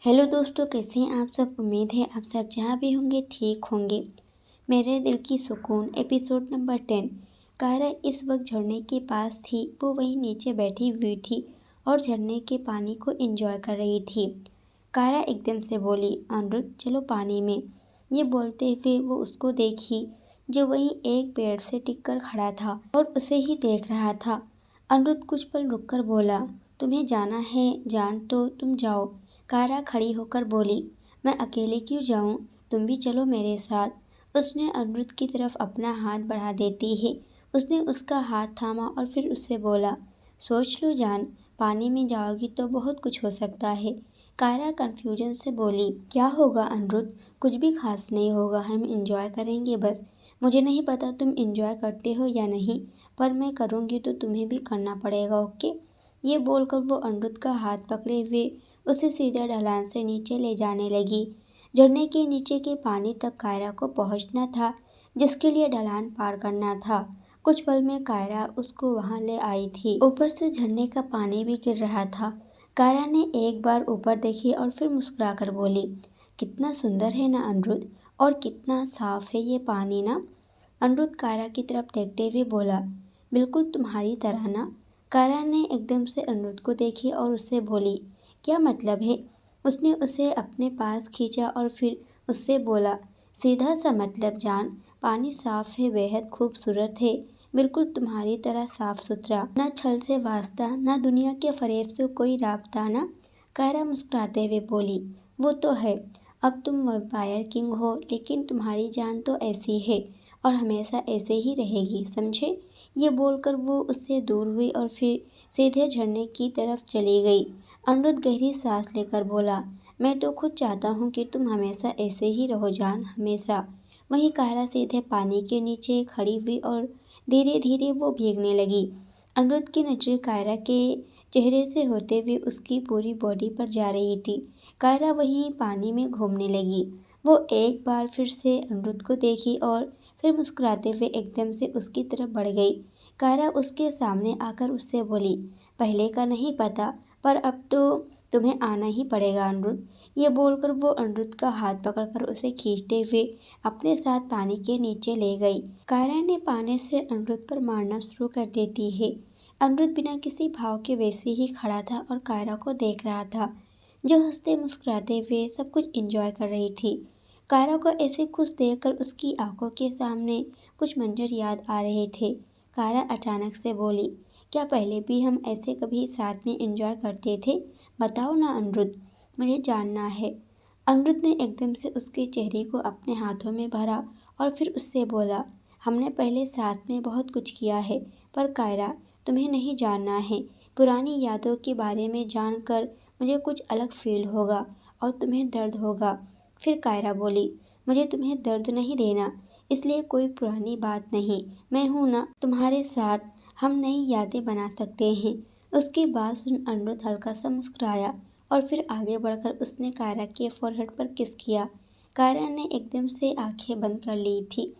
Hello दोस्तों, कैसे हैं आप सब। उम्मीद है आप सब जहाँ भी होंगे ठीक होंगे। मेरे दिल की सुकून एपिसोड नंबर 10। कायरा इस वक्त झरने के पास थी। वो वहीं नीचे बैठी हुई थी और झरने के पानी को एंजॉय कर रही थी। कायरा एकदम से बोली, अनिरुद्ध चलो पानी में। ये बोलते हुए वो उसको देखी जो वहीं एक पेड़ से टिक कर खड़ा था और उसे ही देख रहा था। अनिरुद्ध कुछ पल रुककर बोला, तुम्हें जाना है जान तो तुम जाओ। कायरा खड़ी होकर बोली, मैं अकेले क्यों जाऊं, तुम भी चलो मेरे साथ। उसने अनिरुद्ध की तरफ अपना हाथ बढ़ा देते ही उसने उसका हाथ थामा और फिर उससे बोला, सोच लो जान, पानी में जाओगी तो बहुत कुछ हो सकता है। कायरा कंफ्यूजन से बोली, क्या होगा अनिरुद्ध, कुछ भी खास नहीं होगा, हम इंजॉय करेंगे बस। मुझे नहीं पता तुम इंजॉय करते हो या नहीं, पर मैं करूँगी तो तुम्हें भी करना पड़ेगा, ओके। ये बोलकर वो अनिरुद्ध का हाथ पकड़े हुए उसे सीधे ढलान से नीचे ले जाने लगी। झरने के नीचे के पानी तक कायरा को पहुंचना था, जिसके लिए ढलान पार करना था। कुछ पल में कायरा उसको वहां ले आई थी। ऊपर से झरने का पानी भी गिर रहा था। कायरा ने एक बार ऊपर देखी और फिर मुस्कुराकर बोली, कितना सुंदर है ना अनिरुद्ध, और कितना साफ है ये पानी ना। अनिरुद्ध कायरा की तरफ देखते हुए बोला, बिल्कुल तुम्हारी तरह ना। कायरा ने एकदम से अनिरुद्ध को देखी और उससे बोली, क्या मतलब है। उसने उसे अपने पास खींचा और फिर उससे बोला, सीधा सा मतलब जान, पानी साफ है, बेहद खूबसूरत है, बिल्कुल तुम्हारी तरह साफ सुथरा, ना छल से वास्ता, ना दुनिया के फरेब से कोई राबता ना। कायरा मुस्कुराते हुए बोली, वो तो है, अब तुम वायर किंग हो, लेकिन तुम्हारी जान तो ऐसी है और हमेशा ऐसे ही रहेगी, समझे। ये बोलकर वो उससे दूर हुई और फिर सीधे झरने की तरफ चली गई। अनिरुद्ध गहरी सांस लेकर बोला, मैं तो खुद चाहता हूँ कि तुम हमेशा ऐसे ही रहो जान, हमेशा। वहीं कायरा सीधे पानी के नीचे खड़ी हुई और धीरे धीरे वो भीगने लगी। अनिरुद्ध की नजर कायरा के चेहरे से होते हुए उसकी पूरी बॉडी पर जा रही थी। कायरा वहीं पानी में घूमने लगी। वो एक बार फिर से अनिरुद्ध को देखी और फिर मुस्कुराते हुए एकदम से उसकी तरफ बढ़ गई। कायरा उसके सामने आकर उससे बोली, पहले का नहीं पता, पर अब तो तुम्हें आना ही पड़ेगा अनिरुद्ध। ये बोलकर वो अनिरुद्ध का हाथ पकड़कर उसे खींचते हुए अपने साथ पानी के नीचे ले गई। कायरा ने पानी से अनिरुद्ध पर मारना शुरू कर देती है। अनिरुद्ध बिना किसी भाव के वैसे ही खड़ा था और कायरा को देख रहा था, जो हंसते मुस्कुराते हुए सब कुछ एंजॉय कर रही थी। कायरा को ऐसे खुश देखकर उसकी आंखों के सामने कुछ मंजर याद आ रहे थे। कायरा अचानक से बोली, क्या पहले भी हम ऐसे कभी साथ में एंजॉय करते थे, बताओ ना अनिरुद्ध, मुझे जानना है। अनिरुद्ध ने एकदम से उसके चेहरे को अपने हाथों में भरा और फिर उससे बोला, हमने पहले साथ में बहुत कुछ किया है, पर कायरा तुम्हें नहीं जानना है। पुरानी यादों के बारे में जानकर मुझे कुछ अलग फील होगा और तुम्हें दर्द होगा। फिर कायरा बोली, मुझे तुम्हें दर्द नहीं देना, इसलिए कोई पुरानी बात नहीं, मैं हूँ ना तुम्हारे साथ, हम नई यादें बना सकते हैं। उसकी बात सुन अनिरुद्ध हल्का सा मुस्कुराया और फिर आगे बढ़कर उसने कायरा के फोरहेड पर किस किया। कायरा ने एकदम से आंखें बंद कर ली थी।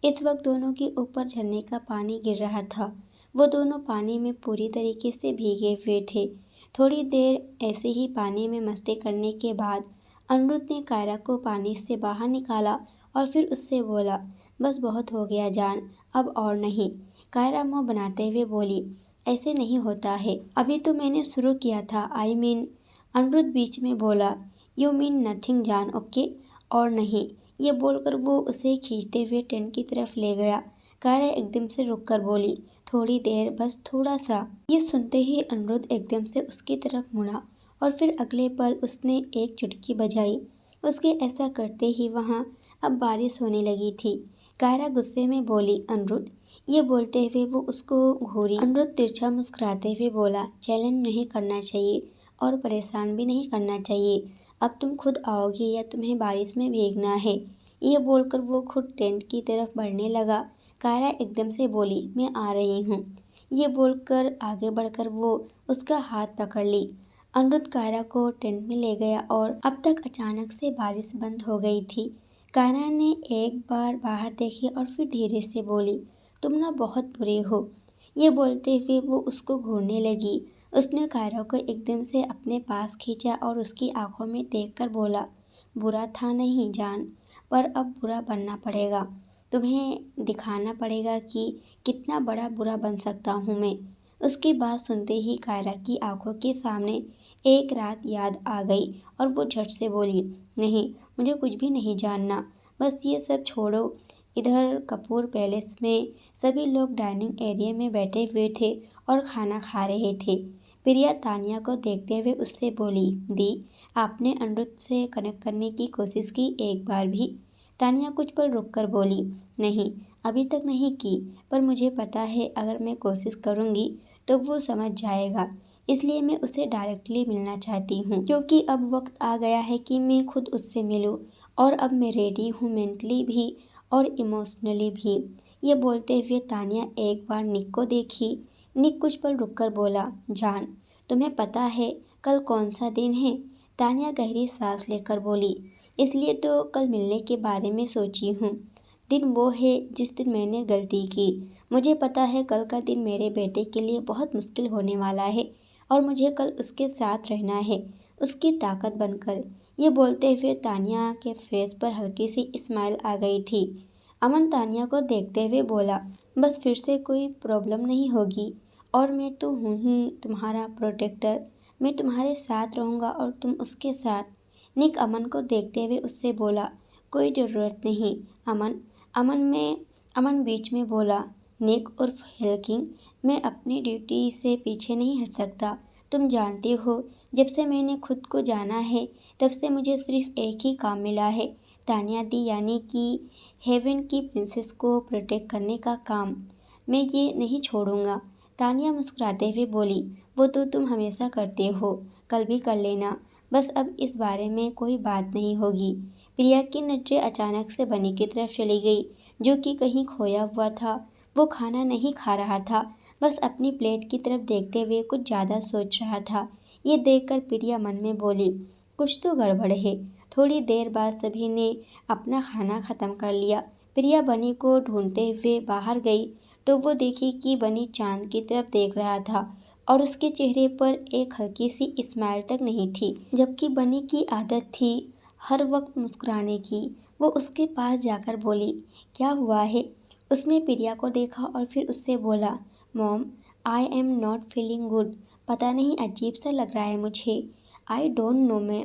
इस वक्त दोनों के ऊपर झरने का पानी गिर रहा था। वो दोनों पानी में पूरी तरीके से भीगे हुए थे। थोड़ी देर ऐसे ही पानी में मस्ती करने के बाद अनिरुद्ध ने कायरा को पानी से बाहर निकाला और फिर उससे बोला, बस बहुत हो गया जान, अब और नहीं। कायरा मुंह बनाते हुए बोली, ऐसे नहीं होता है, अभी तो मैंने शुरू किया था, आई मीन। अनिरुद्ध बीच में बोला, यू मीन नथिंग जान, ओके, और नहीं। ये बोलकर वो उसे खींचते हुए टेंट की तरफ ले गया। कायरा एकदम से रुककर बोली, थोड़ी देर, बस थोड़ा सा। ये सुनते ही अनिरुद्ध एकदम से उसकी तरफ मुड़ा और फिर अगले पल उसने एक चुटकी बजाई। उसके ऐसा करते ही वहाँ अब बारिश होने लगी थी। कायरा गुस्से में बोली, अनिरुद्ध। ये बोलते हुए वो उसको घूरी। अनिरुद्ध तिरछा मुस्कुराते हुए बोला, चैलेंज नहीं करना चाहिए और परेशान भी नहीं करना चाहिए। अब तुम खुद आओगे या तुम्हें बारिश में भीगना है। ये बोलकर वो खुद टेंट की तरफ बढ़ने लगा। कायरा एकदम से बोली, मैं आ रही हूँ। ये बोलकर आगे बढ़कर वो उसका हाथ पकड़ ली। अनिरुद्ध कायरा को टेंट में ले गया और अब तक अचानक से बारिश बंद हो गई थी। कायरा ने एक बार बाहर देखी और फिर धीरे से बोली, तुम ना बहुत बुरे हो। ये बोलते हुए वो उसको घूरने लगी। उसने कायरा को एकदम से अपने पास खींचा और उसकी आंखों में देखकर बोला, बुरा था नहीं जान, पर अब बुरा बनना पड़ेगा। तुम्हें दिखाना पड़ेगा कि कितना बड़ा बुरा बन सकता हूँ मैं। उसकी बात सुनते ही कायरा की आंखों के सामने एक रात याद आ गई और वो झट से बोली, नहीं, मुझे कुछ भी नहीं जानना, बस ये सब छोड़ो। इधर कपूर पैलेस में सभी लोग डाइनिंग एरिया में बैठे हुए थे और खाना खा रहे थे। प्रिया तानिया को देखते हुए उससे बोली, दी, आपने अनिरुद्ध से कनेक्ट करने की कोशिश की एक बार भी? तानिया कुछ पल रुककर बोली, नहीं, अभी तक नहीं की, पर मुझे पता है अगर मैं कोशिश करूँगी तो वो समझ जाएगा। इसलिए मैं उससे डायरेक्टली मिलना चाहती हूँ, क्योंकि अब वक्त आ गया है कि मैं खुद उससे मिलूँ और अब मैं रेडी हूँ, मेंटली भी और इमोशनली भी। ये बोलते हुए तानिया एक बार निक को देखी। निक कुछ पल रुककर बोला, जान, तुम्हें पता है कल कौन सा दिन है? तानिया गहरी सांस लेकर बोली, इसलिए तो कल मिलने के बारे में सोची हूँ। दिन वो है जिस दिन मैंने गलती की। मुझे पता है कल का दिन मेरे बेटे के लिए बहुत मुश्किल होने वाला है और मुझे कल उसके साथ रहना है, उसकी ताकत बनकर। ये बोलते हुए तानिया के फेस पर हल्की सी स्माइल आ गई थी। अमन तानिया को देखते हुए बोला, बस फिर से कोई प्रॉब्लम नहीं होगी, और मैं तो हूँ ही तुम्हारा प्रोटेक्टर। मैं तुम्हारे साथ रहूँगा और तुम उसके साथ। निक अमन को देखते हुए उससे बोला, कोई ज़रूरत नहीं अमन। अमन बीच में बोला, निक उर्फ हेलकिंग, मैं अपनी ड्यूटी से पीछे नहीं हट सकता। तुम जानते हो, जब से मैंने खुद को जाना है तब से मुझे सिर्फ एक ही काम मिला है, तानिया दी यानी कि हेवन की प्रिंसेस को प्रोटेक्ट करने का काम। मैं ये नहीं छोड़ूंगा। तानिया मुस्कुराते हुए बोली, वो तो तुम हमेशा करते हो, कल भी कर लेना, बस अब इस बारे में कोई बात नहीं होगी। प्रिया की नजरें अचानक से बनी की तरफ चली गई, जो कि कहीं खोया हुआ था। वो खाना नहीं खा रहा था, बस अपनी प्लेट की तरफ देखते हुए कुछ ज़्यादा सोच रहा था। ये देखकर प्रिया मन में बोली, कुछ तो गड़बड़ है। थोड़ी देर बाद सभी ने अपना खाना ख़त्म कर लिया। प्रिया बनी को ढूंढते हुए बाहर गई तो वो देखी कि बनी चांद की तरफ देख रहा था और उसके चेहरे पर एक हल्की सी स्माइल तक नहीं थी, जबकि बनी की आदत थी हर वक्त मुस्कुराने की। वो उसके पास जाकर बोली, क्या हुआ है? उसने प्रिया को देखा और फिर उससे बोला, mom, I am not feeling good. पता नहीं अजीब सा लग रहा है मुझे। आई डोंट नो मैं।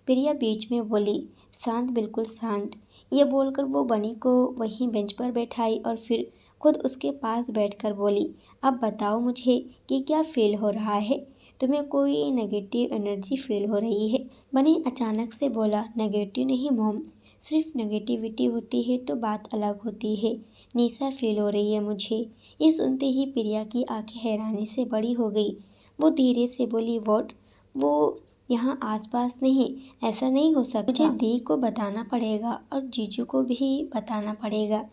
प्रिया बीच में बोली, शांत, बिल्कुल शांत। ये बोलकर वो बनी को वहीं बेंच पर बैठाई और फिर खुद उसके पास बैठकर बोली, अब बताओ मुझे कि क्या फील हो रहा है? तुम्हें कोई नेगेटिव एनर्जी फील हो रही है? बनी अचानक से बोला, नेगेटिव नहीं मॉम, सिर्फ नेगेटिविटी होती है तो बात अलग होती है। निशा फील हो रही है मुझे। ये सुनते ही प्रिया की आंखें हैरानी से बड़ी हो गई। वो धीरे से बोली, व्हाट? वो यहाँ आसपास नहीं, ऐसा नहीं हो सकता। मुझे दी को बताना पड़ेगा और जीजू को भी बताना पड़ेगा।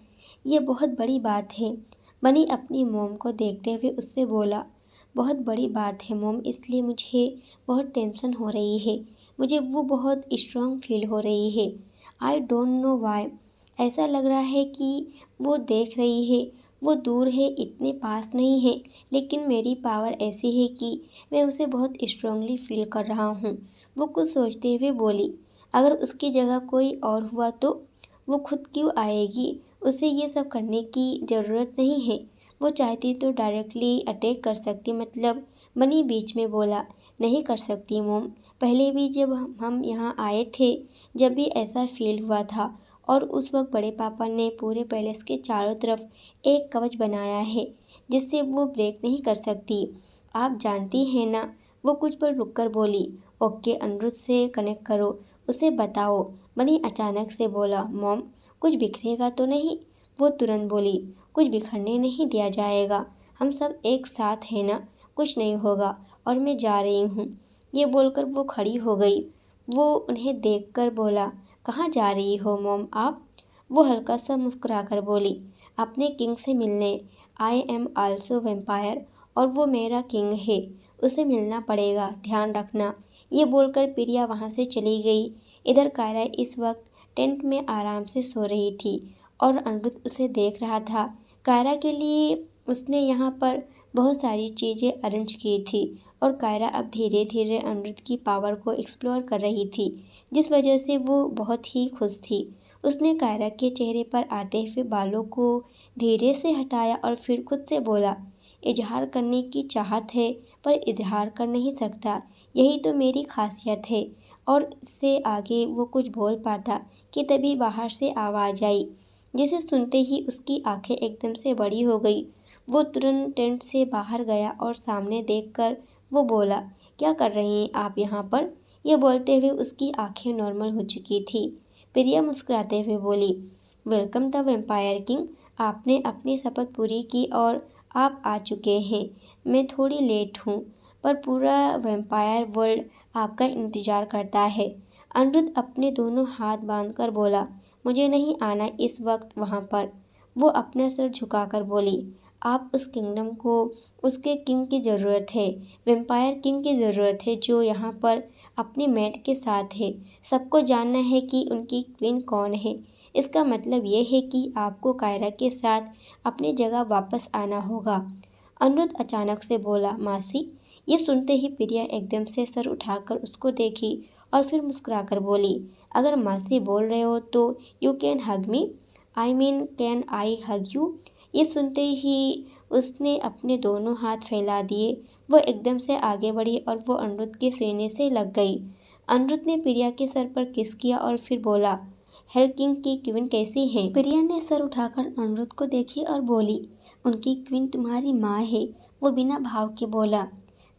ये बहुत बड़ी बात है। बनी अपनी मोम को देखते हुए उससे बोला, बहुत बड़ी बात है मोम, इसलिए मुझे बहुत टेंशन हो रही है। मुझे वो बहुत स्ट्रांग फील हो रही है। I don't know why. ऐसा लग रहा है कि वो देख रही है, वो दूर है, इतने पास नहीं है, लेकिन मेरी पावर ऐसी है कि मैं उसे बहुत स्ट्रांगली फील कर रहा हूँ। वो कुछ सोचते हुए बोली, अगर उसकी जगह कोई और हुआ तो? वो खुद क्यों आएगी? उसे ये सब करने की ज़रूरत नहीं है। वो चाहती तो डायरेक्टली अटैक कर सकती। मतलब बनी बीच में बोला, नहीं कर सकती मोम। पहले भी जब हम यहाँ आए थे, जब भी ऐसा फील हुआ था, और उस वक्त बड़े पापा ने पूरे पैलेस के चारों तरफ एक कवच बनाया है जिससे वो ब्रेक नहीं कर सकती। आप जानती हैं ना। वो कुछ पल रुककर बोली, ओके, अनिरुद्ध से कनेक्ट करो, उसे बताओ। बनी अचानक से बोला, मॉम, कुछ बिखरेगा तो नहीं? वो तुरंत बोली, कुछ बिखरने नहीं दिया जाएगा, हम सब एक साथ हैं ना, कुछ नहीं होगा, और मैं जा रही हूँ। ये बोलकर वो खड़ी हो गई। वो उन्हें देखकर बोला, कहाँ जा रही हो मॉम आप? वो हल्का सा मुस्कुराकर बोली, अपने किंग से मिलने। आई एम आल्सो वेम्पायर और वो मेरा किंग है, उसे मिलना पड़ेगा, ध्यान रखना। ये बोलकर प्रिया वहाँ से चली गई। इधर कायरा इस वक्त टेंट में आराम से सो रही थी और अनिरुद्ध उसे देख रहा था। कायरा के लिए उसने यहाँ पर बहुत सारी चीज़ें अरेंज की थी और कायरा अब धीरे धीरे अनिरुद्ध की पावर को एक्सप्लोर कर रही थी, जिस वजह से वो बहुत ही खुश थी। उसने कायरा के चेहरे पर आते हुए बालों को धीरे से हटाया और फिर खुद से बोला, इजहार करने की चाहत है पर इजहार कर नहीं सकता, यही तो मेरी खासियत है। और इससे आगे वो कुछ बोल पाता कि तभी बाहर से आवाज़ आई, जिसे सुनते ही उसकी आंखें एकदम से बड़ी हो गई। वो तुरंत टेंट से बाहर गया और सामने देखकर वो बोला, क्या कर रही हैं आप यहाँ पर? ये बोलते हुए उसकी आंखें नॉर्मल हो चुकी थी। प्रिया मुस्कुराते हुए बोली, वेलकम द वेम्पायर किंग, आपने अपनी शपथ पूरी की और आप आ चुके हैं। मैं थोड़ी लेट हूँ, पर पूरा वेम्पायर वर्ल्ड आपका इंतज़ार करता है। अनिरुद्ध अपने दोनों हाथ बांधकर बोला, मुझे नहीं आना इस वक्त वहाँ पर। वो अपना सर झुकाकर बोली, आप उस किंगडम को उसके किंग की ज़रूरत है, वेम्पायर किंग की ज़रूरत है जो यहाँ पर अपनी मेट के साथ है। सबको जानना है कि उनकी क्वीन कौन है। इसका मतलब ये है कि आपको कायरा के साथ अपनी जगह वापस आना होगा। अनिरुद्ध अचानक से बोला, मासी। ये सुनते ही प्रिया एकदम से सर उठाकर उसको देखी और फिर मुस्कुराकर बोली, अगर मासी बोल रहे हो तो you can hug me, I mean can I hug you. ये सुनते ही उसने अपने दोनों हाथ फैला दिए। वो एकदम से आगे बढ़ी और वो अनिरुद्ध के सीने से लग गई। अनिरुद्ध ने प्रिया के सर पर किस किया और फिर बोला, हेल किंग की क्वीन कैसी है? प्रिया ने सर उठाकर अनिरुद्ध को देखी और बोली, उनकी क्वीन तुम्हारी माँ है। वो बिना भाव के बोला,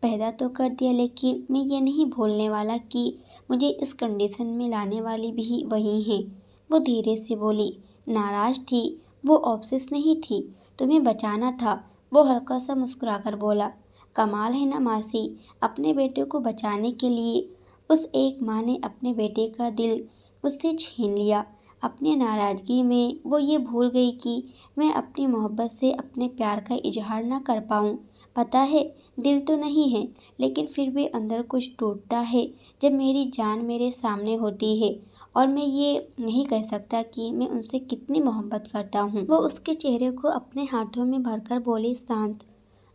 पैदा तो कर दिया, लेकिन मैं ये नहीं भूलने वाला कि मुझे इस कंडीशन में लाने वाली भी वही हैं। वो धीरे से बोली, नाराज थी, वो ऑब्सेस नहीं थी, तुम्हें बचाना था। वो हल्का सा मुस्कुराकर बोला, कमाल है ना मासी, अपने बेटे को बचाने के लिए उस एक माँ ने अपने बेटे का दिल उससे छीन लिया। अपनी नाराज़गी में वो ये भूल गई कि मैं अपनी मोहब्बत से अपने प्यार का इजहार ना कर पाऊँ। पता है, दिल तो नहीं है, लेकिन फिर भी अंदर कुछ टूटता है जब मेरी जान मेरे सामने होती है और मैं ये नहीं कह सकता कि मैं उनसे कितनी मोहब्बत करता हूँ। वो उसके चेहरे को अपने हाथों में भरकर बोली, शांत।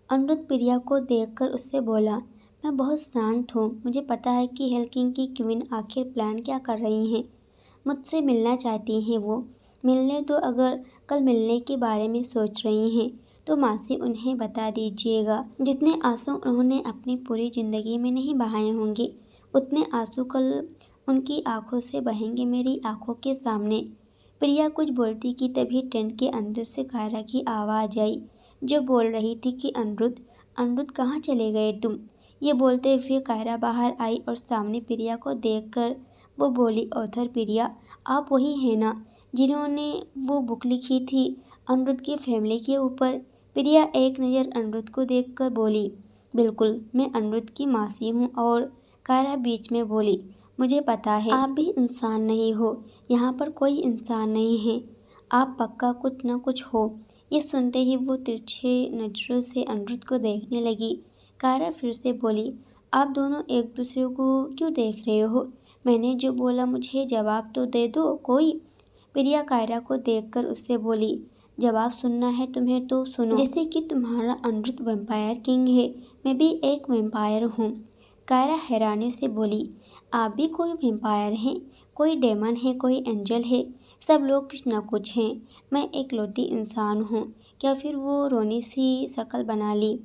अनिरुद्ध प्रिया को देखकर उससे बोला, मैं बहुत शांत हूँ। मुझे पता है कि हेल किंग की क्वीन आखिर प्लान क्या कर रही हैं। मुझसे मिलना चाहती हैं वो। मिलने दो, अगर कल मिलने के बारे में सोच रही हैं तो मासी उन्हें बता दीजिएगा। जितने आंसू उन्होंने अपनी पूरी ज़िंदगी में नहीं बहाए होंगे, उतने आंसू कल उनकी आंखों से बहेंगे मेरी आंखों के सामने। प्रिया कुछ बोलती कि तभी टेंट के अंदर से कायरा की आवाज़ आई, जो बोल रही थी कि अनिरुद्ध, अनिरुद्ध कहाँ चले गए तुम? ये बोलते हुए कायरा बाहर आई और सामने प्रिया को देखकर वो बोली, ऑथर प्रिया, आप वही हैं ना जिन्होंने वो बुक लिखी थी अनिरुद्ध की फैमिली के ऊपर? प्रिया एक नज़र अनिरुद्ध को देखकर बोली, बिल्कुल, मैं अनिरुद्ध की मासी हूँ। और कायरा बीच में बोली, मुझे पता है आप भी इंसान नहीं हो, यहाँ पर कोई इंसान नहीं है, आप पक्का कुछ न कुछ हो। ये सुनते ही वो तिरछे नज़रों से अनिरुद्ध को देखने लगी। कायरा फिर से बोली, आप दोनों एक दूसरे को क्यों देख रहे हो? मैंने जो बोला मुझे जवाब तो दे दो कोई। प्रिया कायरा को देखकर उससे बोली, जवाब सुनना है तुम्हें तो सुनो। जैसे कि तुम्हारा अनिरुद्ध वेम्पायर किंग है, मैं भी एक वेम्पायर हूँ। कायरा हैरानी से बोली, आप भी कोई वेम्पायर हैं? कोई डेमन है, कोई एंजल है, सब लोग कुछ न कुछ हैं। मैं एक लौती इंसान हूँ। क्या फिर वो रोनी सी शक्ल बना ली?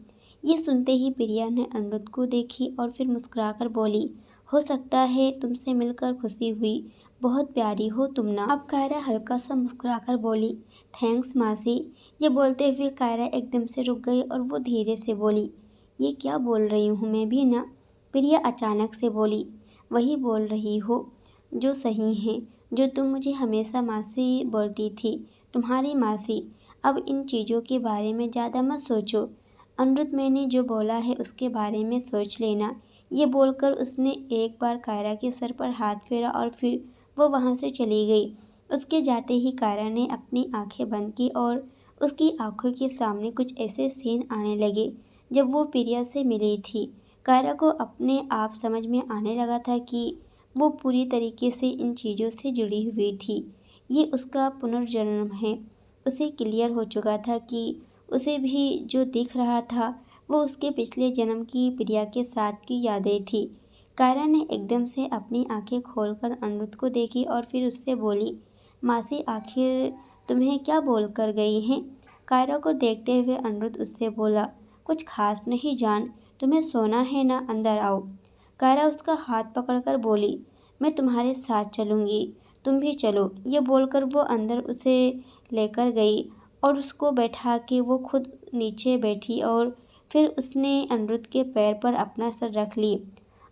ये सुनते ही प्रिया ने अनिरुद्ध को देखी और फिर मुस्कुराकर बोली, हो सकता है तुमसे मिलकर खुशी हुई, बहुत प्यारी हो तुम ना। अब कायरा हल्का सा मुस्कुराकर बोली, थैंक्स मासी। ये बोलते हुए कायरा एकदम से रुक गई और वो धीरे से बोली, ये क्या बोल रही हूँ मैं भी ना। प्रिया अचानक से बोली, वही बोल रही हो जो सही है, जो तुम मुझे हमेशा मासी बोलती थी, तुम्हारी मासी। अब इन चीज़ों के बारे में ज़्यादा मत सोचो। अनिरुद्ध, मैंने जो बोला है उसके बारे में सोच लेना। ये बोलकर उसने एक बार कायरा के सर पर हाथ फेरा और फिर वो वहाँ से चली गई। उसके जाते ही कायरा ने अपनी आंखें बंद की और उसकी आंखों के सामने कुछ ऐसे सीन आने लगे जब वो प्रिया से मिली थी। कायरा को अपने आप समझ में आने लगा था कि वो पूरी तरीके से इन चीज़ों से जुड़ी हुई थी। ये उसका पुनर्जन्म है। उसे क्लियर हो चुका था कि उसे भी जो दिख रहा था वो उसके पिछले जन्म की प्रिया के साथ की यादें थी। कायरा ने एकदम से अपनी आंखें खोलकर अनिरुद्ध को देखी और फिर उससे बोली, मासी आखिर तुम्हें क्या बोल कर गई हैं? कायरा को देखते हुए अनिरुद्ध उससे बोला, कुछ खास नहीं जान, तुम्हें सोना है ना, अंदर आओ। कायरा उसका हाथ पकड़कर बोली, मैं तुम्हारे साथ चलूँगी, तुम भी चलो। ये बोलकर वो अंदर उसे लेकर गई और उसको बैठा के वो खुद नीचे बैठी और फिर उसने अनिरुद्ध के पैर पर अपना सर रख ली।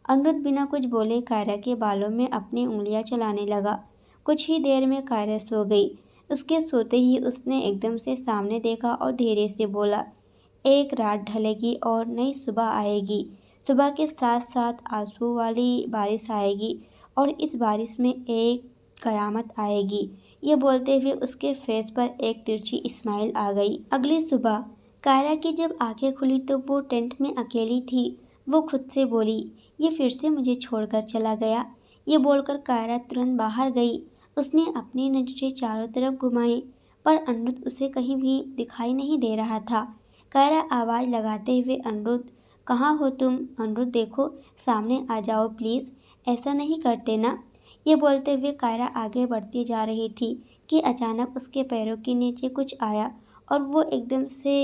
अनिरुद्ध बिना कुछ बोले कायरा के बालों में अपनी उंगलियां चलाने लगा। कुछ ही देर में कायरा सो गई। उसके सोते ही उसने एकदम से सामने देखा और धीरे से बोला, एक रात ढलेगी और नई सुबह आएगी। सुबह के साथ साथ आंसू वाली बारिश आएगी और इस बारिश में एक कयामत आएगी। ये बोलते हुए उसके फेस पर एक तिरछी स्माइल आ गई। अगली सुबह कायरा की जब आंखें खुली तो वो टेंट में अकेली थी। वो खुद से बोली, ये फिर से मुझे छोड़कर चला गया। ये बोलकर कायरा तुरंत बाहर गई। उसने अपनी नजरें चारों तरफ घुमाई पर अनिरुद्ध उसे कहीं भी दिखाई नहीं दे रहा था। कायरा आवाज़ लगाते हुए, अनिरुद्ध कहाँ हो तुम? अनिरुद्ध देखो, सामने आ जाओ प्लीज़, ऐसा नहीं करते ना। ये बोलते हुए कायरा आगे बढ़ती जा रही थी कि अचानक उसके पैरों के नीचे कुछ आया और वो एकदम से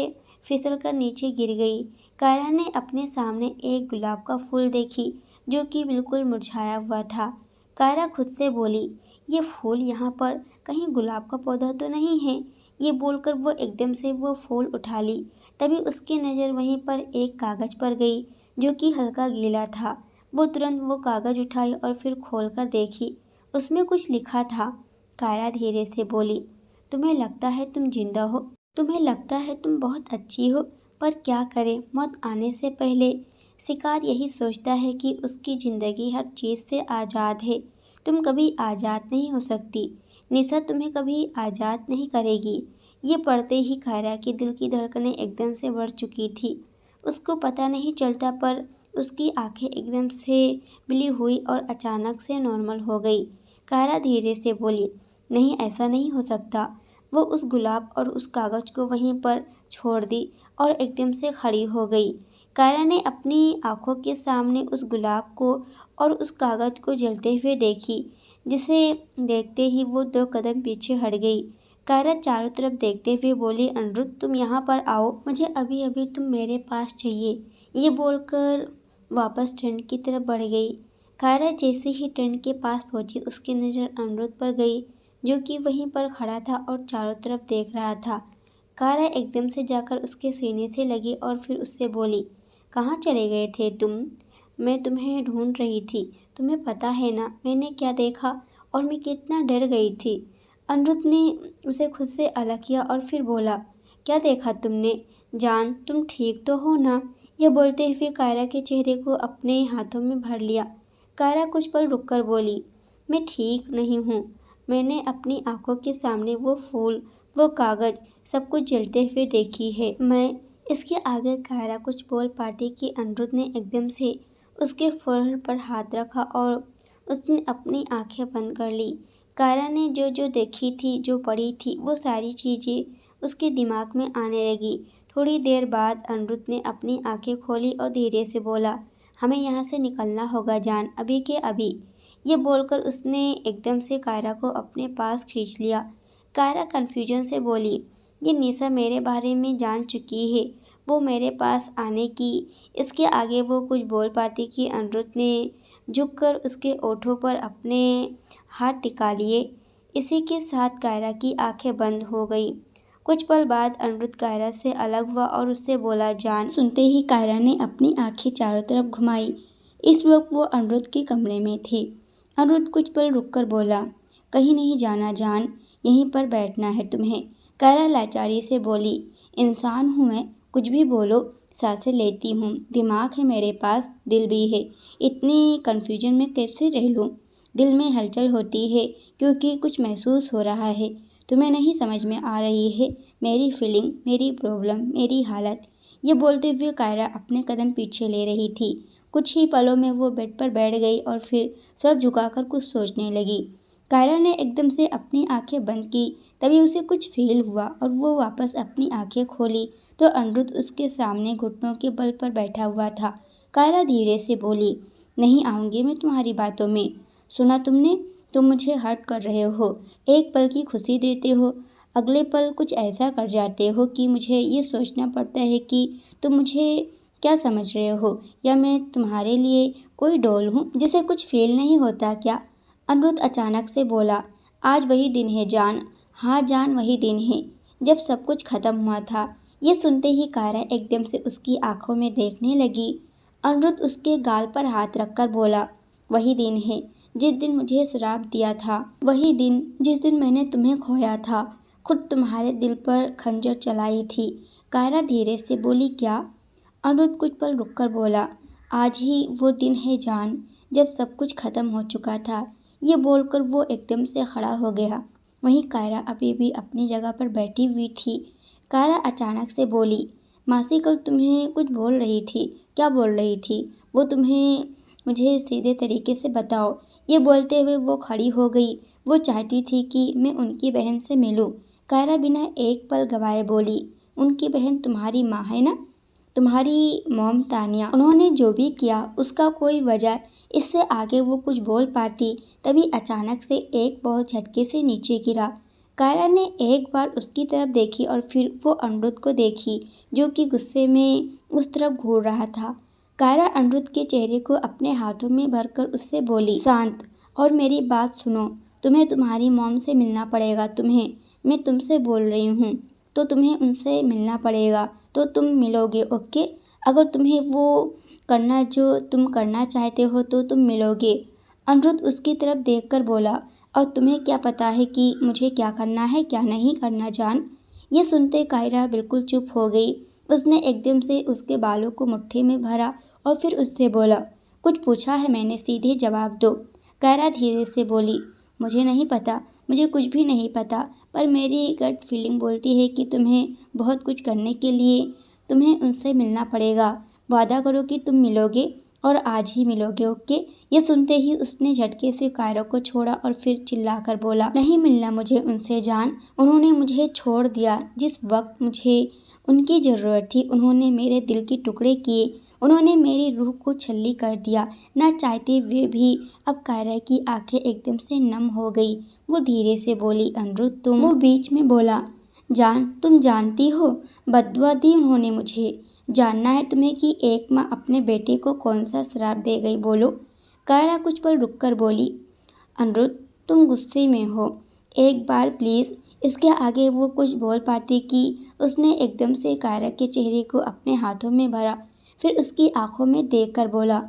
फिसलकर नीचे गिर गई। कायरा ने अपने सामने एक गुलाब का फूल देखी जो कि बिल्कुल मुरझाया हुआ था। कायरा खुद से बोली, ये फूल यहाँ पर कहीं गुलाब का पौधा तो नहीं है? ये बोलकर वो एकदम से वो फूल उठा ली। तभी उसकी नज़र वहीं पर एक कागज़ पर गई जो कि हल्का गीला था। वो तुरंत वो कागज़ उठाई और फिर खोलकर देखी। उसमें कुछ लिखा था। कायरा धीरे से बोली, तुम्हें लगता है तुम जिंदा हो, तुम्हें लगता है तुम बहुत अच्छी हो, पर क्या करें, मौत आने से पहले शिकार यही सोचता है कि उसकी ज़िंदगी हर चीज़ से आज़ाद है। तुम कभी आज़ाद नहीं हो सकती। निशा तुम्हें कभी आज़ाद नहीं करेगी। ये पढ़ते ही कायरा के दिल की धड़कनें एकदम से बढ़ चुकी थी। उसको पता नहीं चलता पर उसकी आंखें एकदम से मिली हुई और अचानक से नॉर्मल हो गई। कायरा धीरे से बोली, नहीं ऐसा नहीं हो सकता। वो उस गुलाब और उस कागज़ को वहीं पर छोड़ दी और एकदम से खड़ी हो गई। कायरा ने अपनी आंखों के सामने उस गुलाब को और उस कागज़ को जलते हुए देखी, जिसे देखते ही वो 2 कदम पीछे हट गई। कायरा चारों तरफ देखते हुए बोली, अनिरुद्ध तुम यहाँ पर आओ, मुझे अभी अभी तुम मेरे पास चाहिए। ये बोलकर वापस टेंट की तरफ बढ़ गई। कायरा जैसे ही टेंट के पास पहुंची उसकी नज़र अनिरुद्ध पर गई जो कि वहीं पर खड़ा था और चारों तरफ देख रहा था। कायरा एकदम से जाकर उसके सीने से लगी और फिर उससे बोली, कहाँ चले गए थे तुम? मैं तुम्हें ढूंढ रही थी। तुम्हें पता है ना मैंने क्या देखा और मैं कितना डर गई थी। अनिरुद्ध ने उसे खुद से अलग किया और फिर बोला, क्या देखा तुमने? जान तुम ठीक तो हो ना? यह बोलते हुए कायरा के चेहरे को अपने हाथों में भर लिया। कायरा कुछ पल रुककर बोली, मैं ठीक नहीं हूँ। मैंने अपनी आंखों के सामने वो फूल, वो कागज़, सब कुछ जलते हुए देखी है। मैं इसके आगे कायरा कुछ बोल पाती कि अनिरुद्ध ने एकदम से उसके फोrehead पर हाथ रखा और उसने अपनी आंखें बंद कर ली। कायरा ने जो जो देखी थी, जो पढ़ी थी, वो सारी चीज़ें उसके दिमाग में आने लगी। थोड़ी देर बाद अनिरुद्ध ने अपनी आंखें खोली और धीरे से बोला, हमें यहाँ से निकलना होगा जान, अभी के अभी। ये बोलकर उसने एकदम से कायरा को अपने पास खींच लिया। कायरा कन्फ्यूजन से बोली, ये निशा मेरे बारे में जान चुकी है, वो मेरे पास आने की। इसके आगे वो कुछ बोल पाती कि अनिरुद्ध ने झुककर उसके ओठों पर अपने हाथ टिका लिए। इसी के साथ कायरा की आंखें बंद हो गई। कुछ पल बाद अनिरुद्ध कायरा से अलग हुआ और उससे बोला, जान। सुनते ही कायरा ने अपनी आंखें चारों तरफ घुमाई। इस वक्त वो अनिरुद्ध के कमरे में थे। अनिरुद्ध कुछ पल रुककर बोला, कहीं नहीं जाना जान, यहीं पर बैठना है तुम्हें। कायरा लाचारी से बोली, इंसान हूँ मैं, कुछ भी बोलो, सांसें लेती हूँ, दिमाग है मेरे पास, दिल भी है, इतनी कन्फ्यूजन में कैसे रह लूँ? दिल में हलचल होती है क्योंकि कुछ महसूस हो रहा है। तुम्हें नहीं समझ में आ रही है मेरी फीलिंग, मेरी प्रॉब्लम, मेरी हालत। ये बोलते हुए कायरा अपने कदम पीछे ले रही थी। कुछ ही पलों में वो बेड पर बैठ गई और फिर सर झुकाकर कुछ सोचने लगी। कायरा ने एकदम से अपनी आंखें बंद की। तभी उसे कुछ फील हुआ और वो वापस अपनी आंखें खोली तो अनिरुद्ध उसके सामने घुटनों के बल पर बैठा हुआ था। कायरा धीरे से बोली, नहीं आऊँगी मैं तुम्हारी बातों में। सुना तुमने, तुम मुझे हर्ट कर रहे हो। एक पल की खुशी देते हो, अगले पल कुछ ऐसा कर जाते हो कि मुझे ये सोचना पड़ता है कि तुम मुझे क्या समझ रहे हो, या मैं तुम्हारे लिए कोई डॉल हूँ जिसे कुछ फील नहीं होता क्या? अनिरुद्ध अचानक से बोला, आज वही दिन है जान। हाँ जान, वही दिन है जब सब कुछ खत्म हुआ था। ये सुनते ही कायरा एकदम से उसकी आंखों में देखने लगी। अनिरुद्ध उसके गाल पर हाथ रखकर बोला, वही दिन है जिस दिन मुझे श्राप दिया था, वही दिन जिस दिन मैंने तुम्हें खोया था, खुद तुम्हारे दिल पर खंजर चलाई थी। कायरा धीरे से बोली, क्या? अनिरुद्ध कुछ पल रुककर बोला, आज ही वो दिन है जान जब सब कुछ खत्म हो चुका था। ये बोलकर वो एकदम से खड़ा हो गया। वहीं कायरा अभी भी अपनी जगह पर बैठी हुई थी। कायरा अचानक से बोली, मासी कल तुम्हें कुछ बोल रही थी, क्या बोल रही थी वो तुम्हें? मुझे सीधे तरीके से बताओ। ये बोलते हुए वो खड़ी हो गई। वो चाहती थी कि मैं उनकी बहन से मिलूं। कायरा बिना एक पल गवाए बोली, उनकी बहन तुम्हारी माँ है ना, तुम्हारी मॉम तानिया। उन्होंने जो भी किया उसका कोई वजह, इससे आगे वो कुछ बोल पाती। तभी अचानक से एक बहुत झटके से नीचे गिरा। कायरा ने एक बार उसकी तरफ देखी और फिर वो अनिरुद्ध को देखी जो कि गुस्से में उस तरफ घूर रहा था। कायरा अनिरुद्ध के चेहरे को अपने हाथों में भरकर उससे बोली, शांत और मेरी बात सुनो। तुम्हें तुम्हारी मॉम से मिलना पड़ेगा। मैं तुमसे बोल रही हूँ, तो तुम्हें उनसे मिलना पड़ेगा, तो तुम मिलोगे, ओके? अगर तुम्हें वो करना जो तुम करना चाहते हो तो तुम मिलोगे। अनिरुद्ध उसकी तरफ देखकर बोला, और तुम्हें क्या पता है कि मुझे क्या करना है क्या नहीं करना जान? ये सुनते कायरा बिल्कुल चुप हो गई। उसने एकदम से उसके बालों को मुट्ठी में भरा और फिर उससे बोला, कुछ पूछा है मैंने, सीधे जवाब दो। कायरा धीरे से बोली, मुझे नहीं पता, मुझे कुछ भी नहीं पता, पर मेरी गट फीलिंग बोलती है कि तुम्हें बहुत कुछ करने के लिए तुम्हें उनसे मिलना पड़ेगा। वादा करो कि तुम मिलोगे और आज ही मिलोगे, ओके? ये सुनते ही उसने झटके से कायरा को छोड़ा और फिर चिल्लाकर बोला, नहीं मिलना मुझे उनसे जान। उन्होंने मुझे छोड़ दिया जिस वक्त मुझे उनकी ज़रूरत थी। उन्होंने मेरे दिल के टुकड़े किए, उन्होंने मेरी रूह को छल्ली कर दिया, ना चाहते हुए भी। अब कायरा की आंखें एकदम से नम हो गई। वो धीरे से बोली, अनिरुद्ध तुम? वो बीच में बोला, जान तुम जानती हो, बद्दुआ दी उन्होंने मुझे। जानना है तुम्हें कि एक माँ अपने बेटे को कौन सा श्राप दे गई, बोलो? कायरा कुछ पल रुककर बोली, अनिरुद्ध तुम गुस्से में हो, एक बार प्लीज़। इसके आगे वो कुछ बोल पाती कि उसने एकदम से कायरा के चेहरे को अपने हाथों में भरा, फिर उसकी आंखों में देखकर बोला,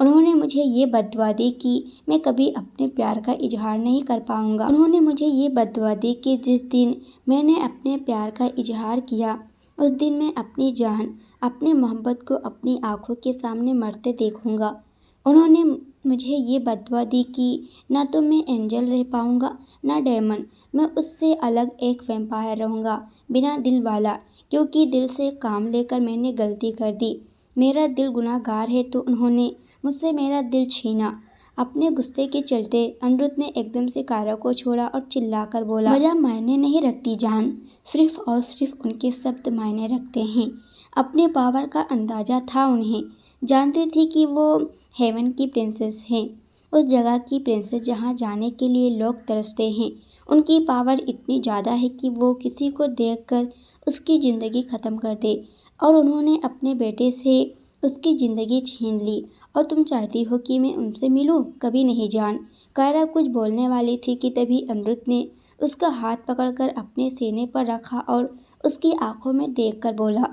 उन्होंने मुझे ये बद्दुआ दी कि मैं कभी अपने प्यार का इजहार नहीं कर पाऊंगा। उन्होंने मुझे ये बद्दुआ दी कि जिस दिन मैंने अपने प्यार का इजहार किया उस दिन मैं अपनी जान, अपनी मोहब्बत को अपनी आंखों के सामने मरते देखूंगा। उन्होंने मुझे ये बद्दुआ दी कि ना तो मैं एंजल रह पाऊंगा ना डेमन, मैं उससे अलग एक वैम्पायर रहूंगा, बिना दिल वाला, क्योंकि दिल से काम लेकर मैंने गलती कर दी। मेरा दिल गुनाहगार है तो उन्होंने मुझसे मेरा दिल छीना। अपने गुस्से के चलते अनिरुद्ध ने एकदम से कायरा को छोड़ा और चिल्लाकर बोला, वजह मायने नहीं रखती जान, सिर्फ और सिर्फ उनके शब्द मायने रखते हैं। अपने पावर का अंदाजा था उन्हें, जानती थी कि वो हेवन की प्रिंसेस हैं, उस जगह की प्रिंसेस जहाँ जाने के लिए लोग तरसते हैं। उनकी पावर इतनी ज़्यादा है कि वो किसी को देखकर उसकी ज़िंदगी ख़त्म कर दे, और उन्होंने अपने बेटे से उसकी ज़िंदगी छीन ली। और तुम चाहती हो कि मैं उनसे मिलूं? कभी नहीं जान। कायरा कुछ बोलने वाली थी कि तभी अनिरुद्ध ने उसका हाथ पकड़कर अपने सीने पर रखा और उसकी आंखों में देखकर बोला,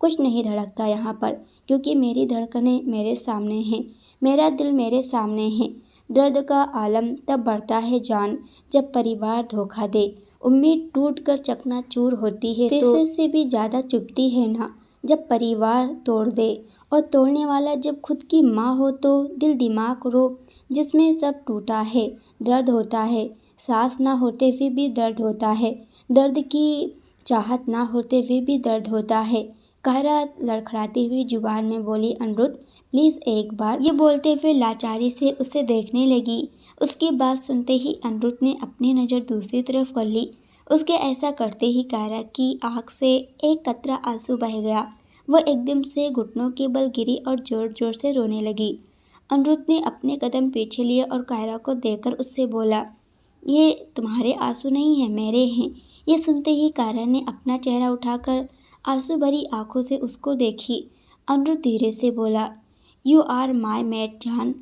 कुछ नहीं धड़कता यहाँ पर, क्योंकि मेरी धड़कनें मेरे सामने हैं, मेरा दिल मेरे सामने है। दर्द का आलम तब बढ़ता है जान जब परिवार धोखा दे, उम्मीद टूटकर चकनाचूर होती है, शीशे से भी ज़्यादा चुभती है ना जब परिवार तोड़ दे, और तोड़ने वाला जब खुद की माँ हो तो दिल दिमाग रो जिसमें सब टूटा है। दर्द होता है, सांस ना होते हुए भी दर्द होता है, दर्द की चाहत ना होते हुए भी दर्द होता है। कायरा लड़खड़ाती हुई जुबान में बोली, अनिरुद्ध प्लीज़ एक बार। ये बोलते हुए लाचारी से उसे देखने लगी। उसकी बात सुनते ही अनिरुद्ध ने अपनी नज़र दूसरी तरफ कर ली। उसके ऐसा करते ही कायरा की आँख से एक कतरा आंसू बह गया। वह एकदम से घुटनों के बल गिरी और जोर जोर से रोने लगी। अनिरुद्ध ने अपने कदम पीछे लिए और कायरा को देखकर उससे बोला, ये तुम्हारे आंसू नहीं हैं, मेरे हैं। ये सुनते ही कायरा ने अपना चेहरा उठाकर आंसू भरी आंखों से उसको देखी। अनिरुद्ध धीरे से बोला, यू आर माई मेट जान।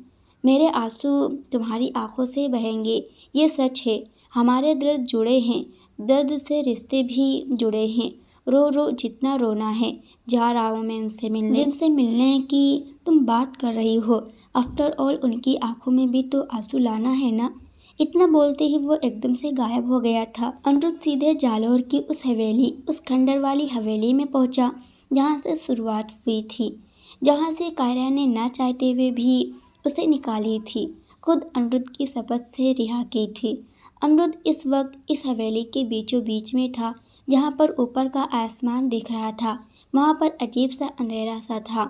मेरे आंसू तुम्हारी आंखों से बहेंगे, ये सच है। हमारे दर्द जुड़े हैं, दर्द से रिश्ते भी जुड़े हैं। रो रो जितना रोना है। जा रहा हूँ मैं उनसे मिलने, जिनसे मिलने की तुम बात कर रही हो। आफ्टर ऑल उनकी आंखों में भी तो आंसू लाना है ना। इतना बोलते ही वो एकदम से गायब हो गया था। अनिरुद्ध सीधे जालौर की उस हवेली, उस खंडर वाली हवेली में पहुंचा जहाँ से शुरुआत हुई थी, जहाँ से कायरा ने ना चाहते हुए भी उसे निकाली थी, खुद अनिरुद्ध की शपथ से रिहा की थी। अनिरुद्ध इस वक्त इस हवेली के बीचों बीच में था, जहाँ पर ऊपर का आसमान दिख रहा था। वहाँ पर अजीब सा अंधेरा सा था।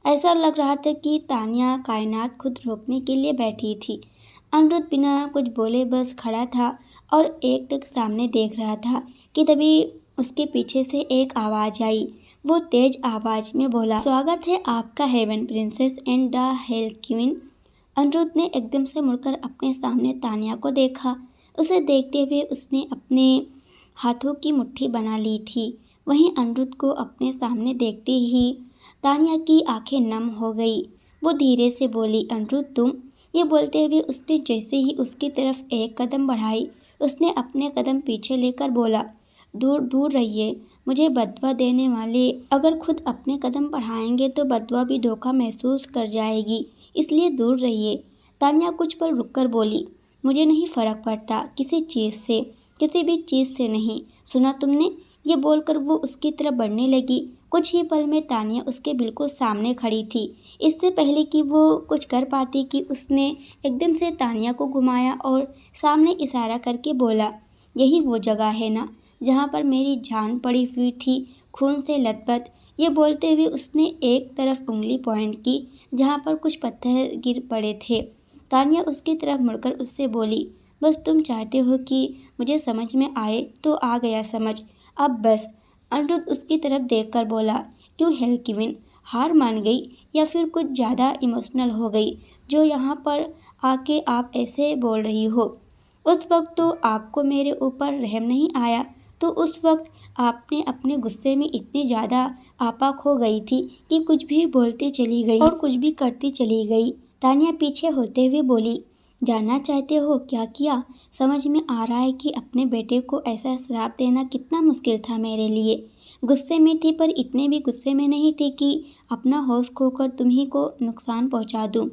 ऐसा लग रहा था कि तानिया कायनात खुद रोकने के लिए बैठी थी। अनिरुद्ध बिना कुछ बोले बस खड़ा था और एकटक सामने देख रहा था कि तभी उसके पीछे से एक आवाज़ आई। वो तेज आवाज़ में बोला, स्वागत है आपका heaven princess and the hell queen. Aniruddh ने एकदम से मुड़कर अपने सामने तानिया को देखा। उसे देखते हुए उसने अपने हाथों की मुट्ठी बना ली थी। वहीं अनिरुद्ध को अपने सामने देखते ही तानिया की आंखें नम हो गई। वो धीरे से बोली, अनिरुद्ध तुम। ये बोलते हुए उसने जैसे ही उसकी तरफ एक कदम बढ़ाई, उसने अपने कदम पीछे लेकर बोला, दूर दूर रहिए, मुझे बदवा देने वाले अगर खुद अपने कदम बढ़ाएंगे तो बदवा भी धोखा महसूस कर जाएगी, इसलिए दूर रहिए। तानिया कुछ पल रुककर बोली, मुझे नहीं फर्क पड़ता किसी चीज़ से, किसी भी चीज़ से नहीं, सुना तुमने। ये बोलकर वो उसकी तरफ बढ़ने लगी। कुछ ही पल में तानिया उसके बिल्कुल सामने खड़ी थी। इससे पहले कि वो कुछ कर पाती कि उसने एकदम से तानिया को घुमाया और सामने इशारा करके बोला, यही वो जगह है ना जहाँ पर मेरी जान पड़ी हुई थी, खून से लथपथ। ये बोलते हुए उसने एक तरफ उंगली पॉइंट की जहाँ पर कुछ पत्थर गिर पड़े थे। तानिया उसकी तरफ मुड़कर उससे बोली, बस तुम चाहते हो कि मुझे समझ में आए तो आ गया समझ, अब बस। अनिरुद्ध उसकी तरफ देखकर बोला, क्यों हेल क्वीन, हार मान गई या फिर कुछ ज़्यादा इमोशनल हो गई जो यहाँ पर आके आप ऐसे बोल रही हो। उस वक्त तो आपको मेरे ऊपर रहम नहीं आया, तो उस वक्त आपने अपने गुस्से में इतनी ज़्यादा आपा खो गई थी कि कुछ भी बोलती चली गई और कुछ भी करती चली गई। तानिया पीछे होते हुए बोली, जानना चाहते हो क्या किया? समझ में आ रहा है कि अपने बेटे को ऐसा श्राप देना कितना मुश्किल था मेरे लिए। गुस्से में थी पर इतने भी गुस्से में नहीं थी कि अपना होश खोकर तुम्ही को नुकसान पहुंचा दूं।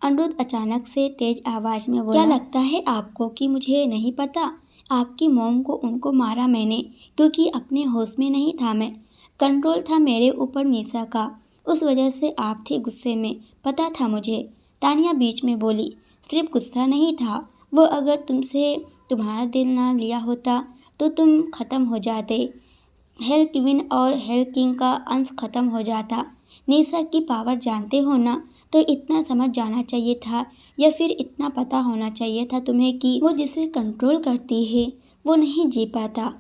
अनिरुद्ध अचानक से तेज आवाज में बोला, क्या लगता है आपको कि मुझे नहीं पता? आपकी मॉम को उनको मारा मैंने क्योंकि अपने होश में नहीं था मैं। कंट्रोल था मेरे ऊपर निशा का, उस वजह से आप थे गुस्से में, पता था मुझे। तानिया बीच में बोली, सिर्फ गुस्सा नहीं था वो, अगर तुमसे तुम्हारा दिल ना लिया होता तो तुम ख़त्म हो जाते। हेल क्वीन और हेल किंग का अंश ख़त्म हो जाता। निशा की पावर जानते हो ना, तो इतना समझ जाना चाहिए था या फिर इतना पता होना चाहिए था तुम्हें कि वो जिसे कंट्रोल करती है वो नहीं जी पाता।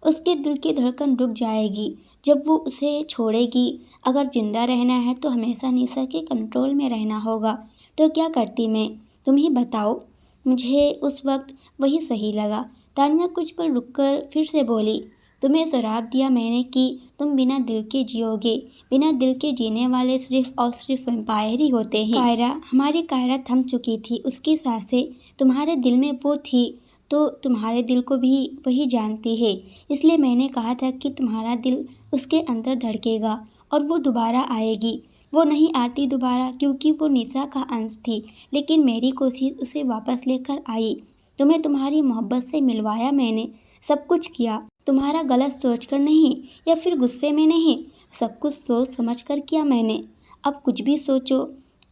उसके दिल की धड़कन रुक जाएगी जब वो उसे छोड़ेगी। अगर जिंदा रहना है तो हमेशा निशा के कंट्रोल में रहना होगा। तो क्या करती मैं, तुम ही बताओ। मुझे उस वक्त वही सही लगा। तानिया कुछ पल रुककर फिर से बोली, तुम्हें श्राप दिया मैंने कि तुम बिना दिल के जियोगे। बिना दिल के जीने वाले सिर्फ और सिर्फ वैम्पायर ही होते हैं। कायरा, हमारी कायरा थम चुकी थी, उसकी सांसें तुम्हारे दिल में वो थी तो तुम्हारे दिल को भी वही जानती है। इसलिए मैंने कहा था कि तुम्हारा दिल उसके अंदर धड़केगा और वो दोबारा आएगी। वो नहीं आती दोबारा क्योंकि वो निशा का अंश थी, लेकिन मेरी कोशिश उसे वापस लेकर आई। तुम्हें तुम्हारी मोहब्बत से मिलवाया मैंने, सब कुछ किया तुम्हारा गलत सोचकर नहीं या फिर गुस्से में नहीं, सब कुछ सोच समझ कर किया मैंने। अब कुछ भी सोचो।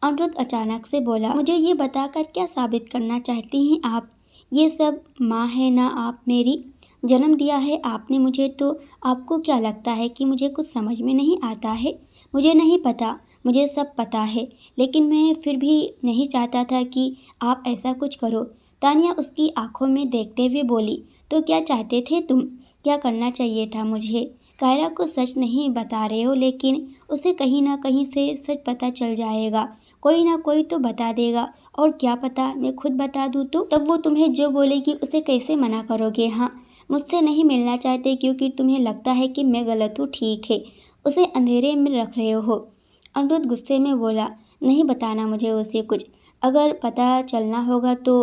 अनिरुद्ध अचानक से बोला, मुझे ये बताकर क्या साबित करना चाहती हैं आप? ये सब माँ है ना आप मेरी, जन्म दिया है आपने मुझे, तो आपको क्या लगता है कि मुझे कुछ समझ में नहीं आता है? मुझे नहीं पता, मुझे सब पता है, लेकिन मैं फिर भी नहीं चाहता था कि आप ऐसा कुछ करो। तानिया उसकी आंखों में देखते हुए बोली, तो क्या चाहते थे तुम? क्या करना चाहिए था मुझे? कायरा को सच नहीं बता रहे हो, लेकिन उसे कहीं ना कहीं से सच पता चल जाएगा। कोई ना कोई तो बता देगा, और क्या पता मैं खुद बता दूँ तो? तब वो तुम्हें जो बोलेगी उसे कैसे मना करोगे? हाँ, मुझसे नहीं मिलना चाहते क्योंकि तुम्हें लगता है कि मैं गलत हूँ, ठीक है। उसे अंधेरे में रख रहे हो। अनिरुद्ध गुस्से में बोला, नहीं बताना मुझे उसे कुछ। अगर पता चलना होगा तो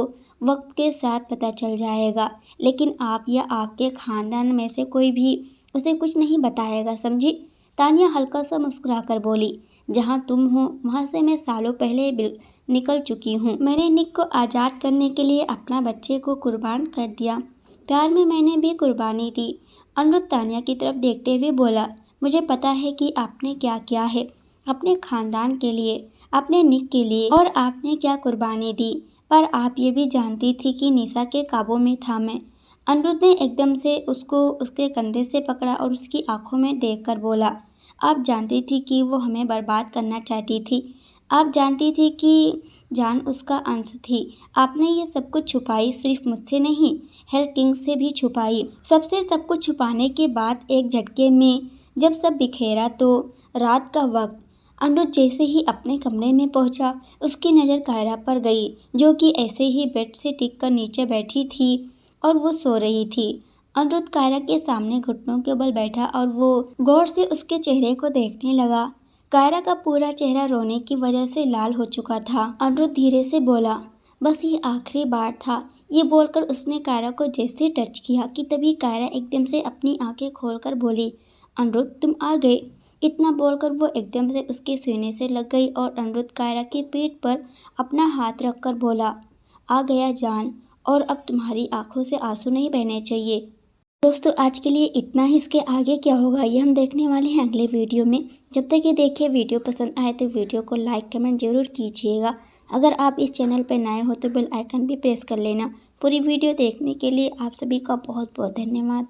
वक्त के साथ पता चल जाएगा, लेकिन आप या आपके खानदान में से कोई भी उसे कुछ नहीं बताएगा, समझी? तानिया हल्का सा मुस्कुराकर बोली, जहाँ तुम हो वहाँ से मैं सालों पहले निकल चुकी हूँ। मैंने निक को आज़ाद करने के लिए अपना बच्चे को कुर्बान कर दिया। प्यार में मैंने भी कुर्बानी दी। अनिरुद्ध तानिया की तरफ देखते हुए बोला, मुझे पता है कि आपने क्या किया है अपने खानदान के लिए, अपने निक के लिए, और आपने क्या कुर्बानी दी, पर आप ये भी जानती थी कि निशा के काबू में था मैं। अनिरुद्ध ने एकदम से उसको उसके कंधे से पकड़ा और उसकी आंखों में देखकर बोला, आप जानती थी कि वो हमें बर्बाद करना चाहती थी। आप जानती थी कि जान उसका अंश थी। आपने ये सब कुछ छुपाई, सिर्फ मुझसे नहीं, हेल किंग से भी छुपाई। सबसे सब कुछ छुपाने के बाद एक झटके में जब सब बिखेरा तो रात का वक्त। अनिरुद्ध जैसे ही अपने कमरे में पहुंचा, उसकी नज़र कायरा पर गई, जो कि ऐसे ही बेड से टिक कर नीचे बैठी थी और वो सो रही थी। अनिरुद्ध कायरा के सामने घुटनों के बल बैठा और वो गौर से उसके चेहरे को देखने लगा। कायरा का पूरा चेहरा रोने की वजह से लाल हो चुका था। अनिरुद्ध धीरे से बोला, बस ये आखिरी बार था। ये बोलकर उसने कायरा को जैसे टच किया कि तभी कायरा एकदम से अपनी आंखें खोलकर बोली, अनिरुद्ध तुम आ गए। इतना बोलकर वो एकदम से उसके सीने से लग गई और अनिरुद्ध कायरा की पीठ पर अपना हाथ रखकर बोला, आ गया जान, और अब तुम्हारी आंखों से आंसू नहीं बहने चाहिए। दोस्तों आज के लिए इतना ही। इसके आगे क्या होगा ये हम देखने वाले हैं अगले वीडियो में। जब तक ये देखिए, वीडियो पसंद आए तो वीडियो को लाइक कमेंट जरूर कीजिएगा। अगर आप इस चैनल पर नए हो तो बेल आइकन भी प्रेस कर लेना। पूरी वीडियो देखने के लिए आप सभी का बहुत बहुत धन्यवाद।